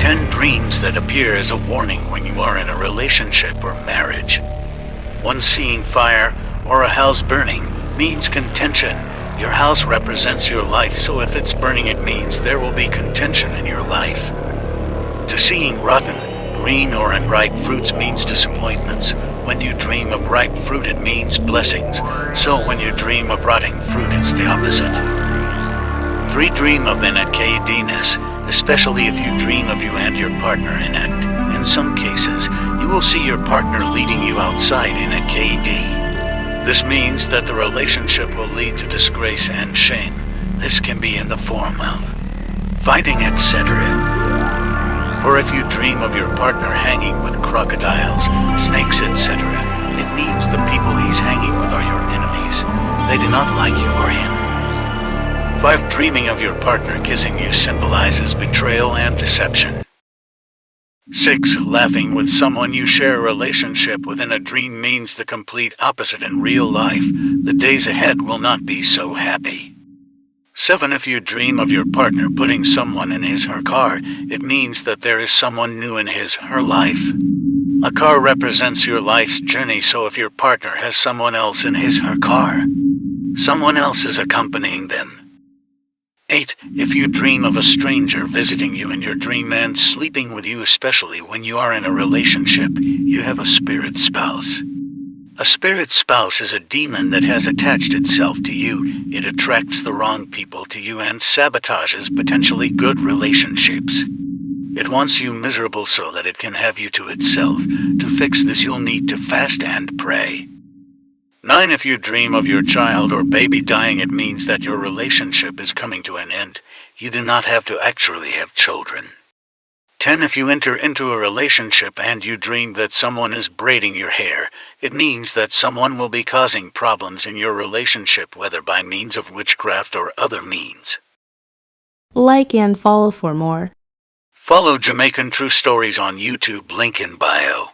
10 dreams that appear as a warning when you are in a relationship or marriage. 1. Seeing fire or a house burning means contention. Your house represents your life, so if it's burning it means there will be contention in your life. 2. Seeing rotten, green or unripe fruits means disappointments. When you dream of ripe fruit it means blessings, so when you dream of rotting fruit it's the opposite. 3. Dream of an KD-ness, especially if you dream of you and your partner in it. In some cases, you will see your partner leading you outside in a KD. This means that the relationship will lead to disgrace and shame. This can be in the form of fighting, etc. Or if you dream of your partner hanging with crocodiles, snakes, etc., it means the people he's hanging with are your enemies. They do not like you or him. 5. Dreaming of your partner kissing you symbolizes betrayal and deception. 6. Laughing with someone you share a relationship with in a dream means the complete opposite in real life. The days ahead will not be so happy. 7. If you dream of your partner putting someone in his/her car, it means that there is someone new in his/her life. A car represents your life's journey, so if your partner has someone else in his/her car, someone else is accompanying them. 8. If you dream of a stranger visiting you in your dream and sleeping with you, especially when you are in a relationship, you have a spirit spouse. A spirit spouse is a demon that has attached itself to you. It attracts the wrong people to you and sabotages potentially good relationships. It wants you miserable so that it can have you to itself. To fix this, you'll need to fast and pray. 9. If you dream of your child or baby dying, it means that your relationship is coming to an end. You do not have to actually have children. 10. If you enter into a relationship and you dream that someone is braiding your hair, it means that someone will be causing problems in your relationship, whether by means of witchcraft or other means. Like and follow for more. Follow Jamaican True Stories on YouTube, link in bio.